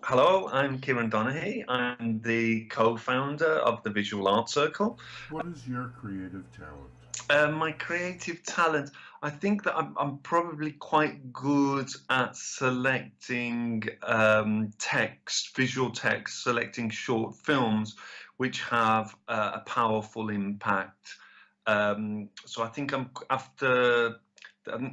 Hello, I'm Kieran Donaghy. I'm the co-founder of the Visual Art Circle. What is your creative talent? My creative talent, I think that I'm probably quite good at selecting text, visual text, selecting short films which have a powerful impact. So I think I think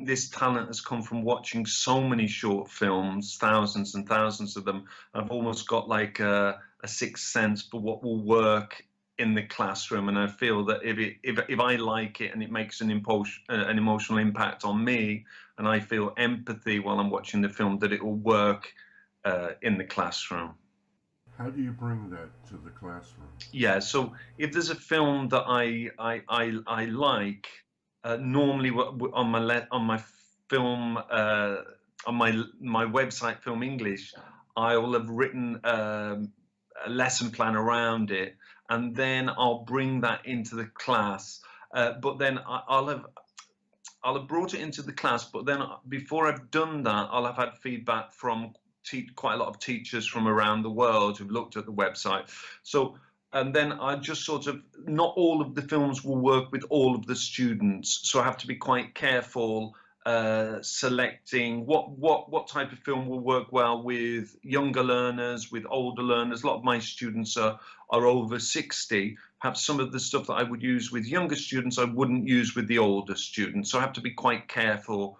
this talent has come from watching so many short films, thousands and thousands of them. I've almost got like a sixth sense for what will work in the classroom, and I feel that if I like it and it makes an emotional impact on me, and I feel empathy while I'm watching the film, that it will work in the classroom. How do you bring that to the classroom? Yeah, so if there's a film that I like, normally on on my film on my website Film English, I will have written a lesson plan around it, and then I'll bring that into the class. But then I'll have brought it into the class, but then before I've done that, I'll have had feedback from quite a lot of teachers from around the world who've looked at the website. So, and then I just sort of, not all of the films will work with all of the students. So I have to be quite careful selecting what type of film will work well with younger learners, with older learners. A lot of my students are over 60. Perhaps some of the stuff that I would use with younger students, I wouldn't use with the older students. So I have to be quite careful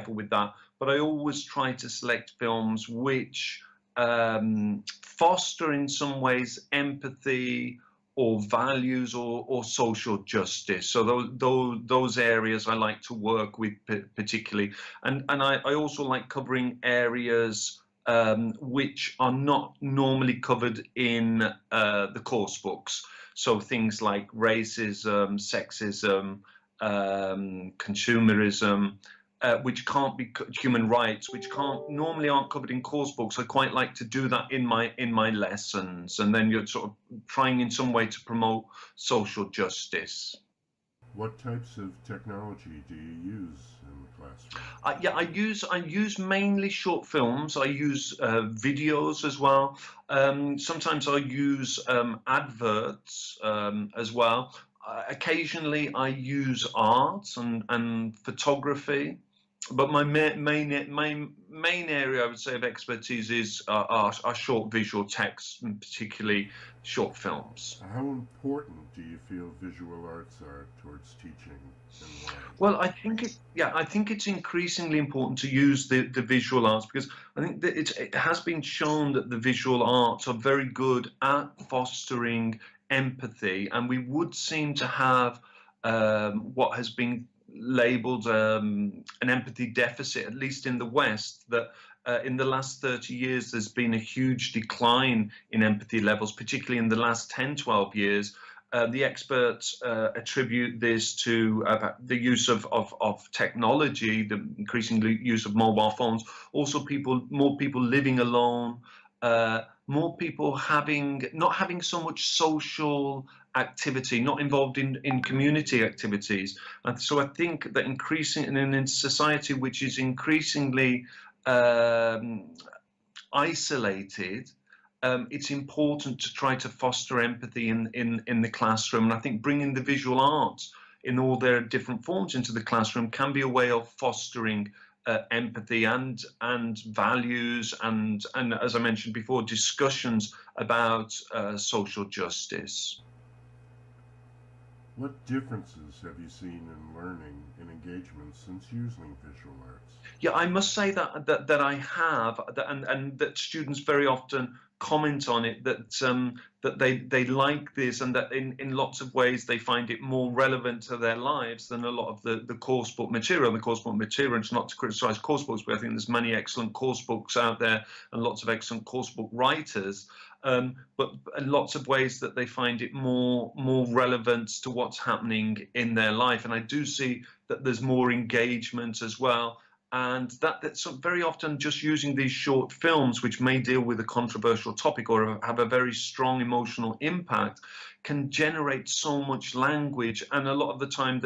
with that. But I always try to select films which foster in some ways empathy or values or social justice. So those areas I like to work with particularly. And I also like covering areas which are not normally covered in the course books. So things like racism, sexism, consumerism, which can't be human rights, which aren't covered in course books. I quite like to do that in my lessons, and then you're sort of trying in some way to promote social justice. What types of technology do you use in the classroom? Yeah, I use mainly short films. I use videos as well. Sometimes I use adverts as well. Occasionally I use art and photography, but my main area I would say of expertise is are short visual texts, and particularly short films. How important do you feel visual arts are towards teaching and why? Well, I think it's increasingly important to use the visual arts, because I think that it has been shown that the visual arts are very good at fostering empathy, and we would seem to have what has been labeled an empathy deficit, at least in the West, that in the last 30 years there's been a huge decline in empathy levels, particularly in the last 10, 12 years. The experts attribute this to the use of technology, the increasing use of mobile phones, also more people living alone, more people not having so much social activity, not involved in community activities. And so I think that increasing in a society which is increasingly um, isolated, it's important to try to foster empathy in the classroom. And I think bringing the visual arts in all their different forms into the classroom can be a way of fostering empathy and values and as I mentioned before, discussions about social justice. What differences have you seen in learning and engagement since using visual arts? Yeah, I must say that I have that, and that students very often comment on it, that they like this, and that in lots of ways they find it more relevant to their lives than a lot of the course book material. The course book material, it's not to criticize course books, but I think there's many excellent course books out there and lots of excellent course book writers. But in lots of ways that they find it more relevant to what's happening in their life. And I do see that there's more engagement as well. And that's very often just using these short films, which may deal with a controversial topic or have a very strong emotional impact, can generate so much language. And a lot of the time,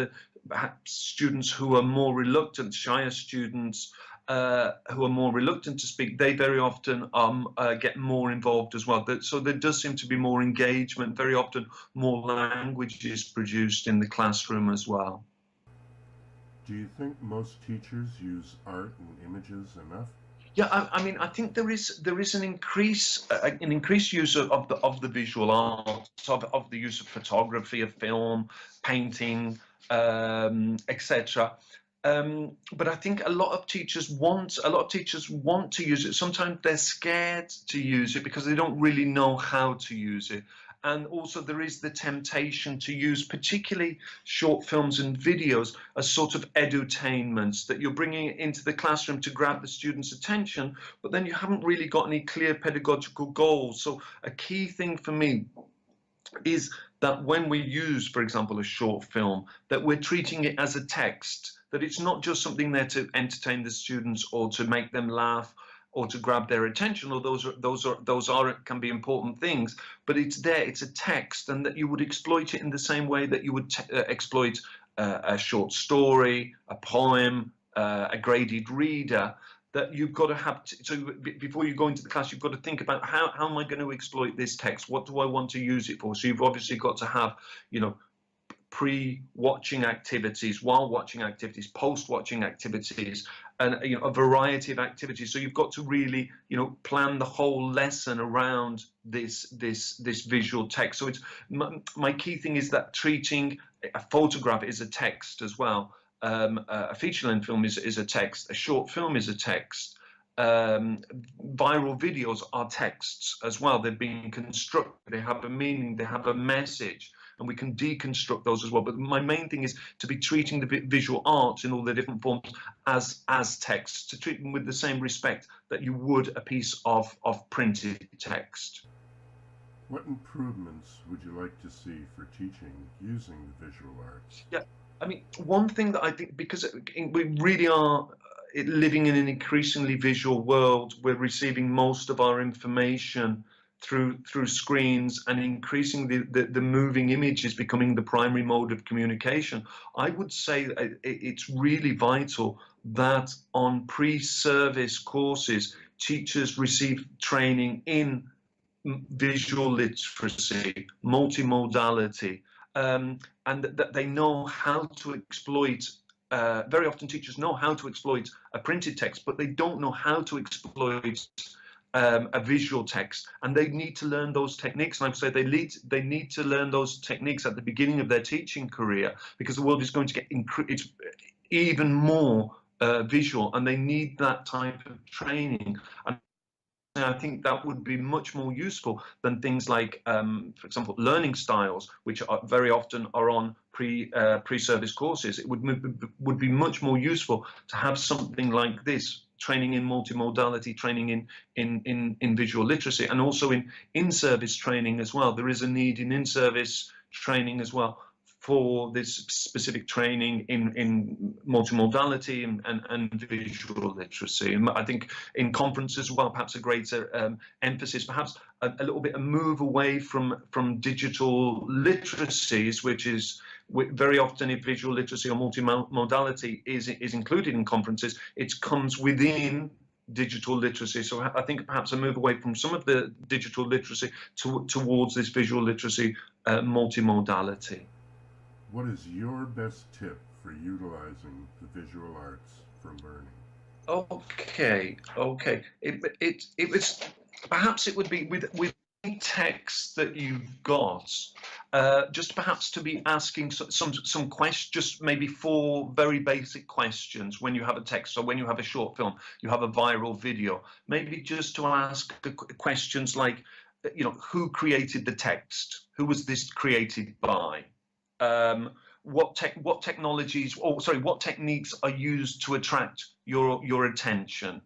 perhaps students who are more reluctant, shyer students, who are more reluctant to speak, they very often get more involved as well. So there does seem to be more engagement. Very often, more language is produced in the classroom as well. Do you think most teachers use art and images enough? Yeah, I mean, I think there is an increased use of the visual arts, of the use of photography, of film, painting, etc. But I think a lot of teachers want to use it. Sometimes they're scared to use it because they don't really know how to use it. And also there is the temptation to use particularly short films and videos as sort of edutainments that you're bringing into the classroom to grab the students' attention, but then you haven't really got any clear pedagogical goals. So a key thing for me is that when we use, for example, a short film, that we're treating it as a text, that it's not just something there to entertain the students or to make them laugh or to grab their attention, or those can be important things, but it's there, it's a text, and that you would exploit it in the same way that you would exploit a short story, a poem, a graded reader. That you've got to have so before you go into the class, you've got to think about how am I going to exploit this text? What do I want to use it for? So you've obviously got to have, you know, pre-watching activities, while watching activities, post-watching activities, and a variety of activities. So you've got to really, plan the whole lesson around this visual text. So it's my key thing is that treating a photograph is a text as well. A feature-length film is a text. A short film is a text. Viral videos are texts as well. They're being constructed. They have a meaning. They have a message, and we can deconstruct those as well. But my main thing is to be treating the visual arts in all their different forms as texts, to treat them with the same respect that you would a piece of printed text. What improvements would you like to see for teaching using the visual arts? Yeah, I mean, one thing that I think, because we really are living in an increasingly visual world, we're receiving most of our information through screens, and increasingly the moving image is becoming the primary mode of communication. I would say that it's really vital that on pre-service courses, teachers receive training in visual literacy, multimodality, and that they know how to exploit. Very often teachers know how to exploit a printed text, but they don't know how to exploit a visual text, and they need to learn those techniques. And I would say they need to learn those techniques at the beginning of their teaching career, because the world is going to get it's even more visual, and they need that type of training. And I think that would be much more useful than things like, for example, learning styles, which are very often are on pre-service courses. It would be much more useful to have something like this, training in multimodality, training in visual literacy, and also in-service training as well. There is a need in in-service training as well for this specific training in multimodality and visual literacy. And I think in conferences as well, perhaps a greater emphasis, perhaps a little bit a move away from digital literacies, which is very often if visual literacy or multimodality is included in conferences, it comes within digital literacy. So I think perhaps a move away from some of the digital literacy towards this visual literacy multimodality. What is your best tip for utilizing the visual arts for learning? Okay. It was, perhaps it would be with text that you've got, just perhaps to be asking some questions, just maybe 4 very basic questions when you have a text. So when you have a short film, you have a viral video, maybe just to ask questions like, who created the text? Who was this created by? What technologies, what techniques are used to attract your attention?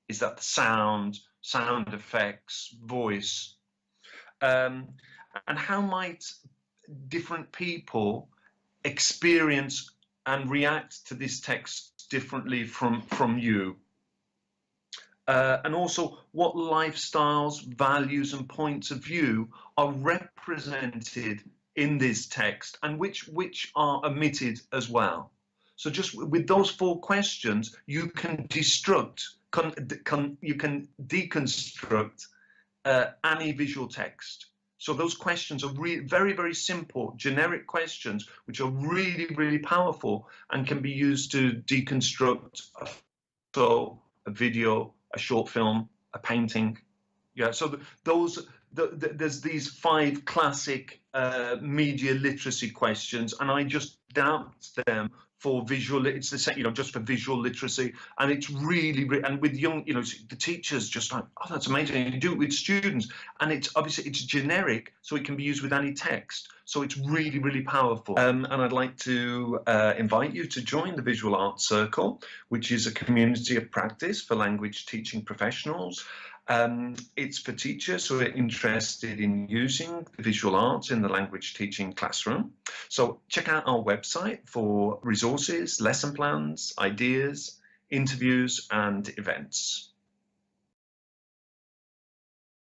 Is that the sound effects, voice? And how might different people experience and react to this text differently from you. And also what lifestyles, values and points of view are represented in this text and which are omitted as well. So just with those 4 questions, you can you can deconstruct any visual text. So those questions are very, very simple, generic questions, which are really, really powerful and can be used to deconstruct a photo, a video, a short film, a painting. Yeah, so there's these 5 classic media literacy questions, and I just adapt them for visual. It's the same, just for visual literacy, and it's really, and with young, the teachers just like, oh, that's amazing. You do it with students, and it's obviously it's generic, so it can be used with any text. So it's really, really powerful. And I'd like to invite you to join the Visual Arts Circle, which is a community of practice for language teaching professionals. It's for teachers who are interested in using the visual arts in the language teaching classroom. So check out our website for resources, lesson plans, ideas, interviews and events.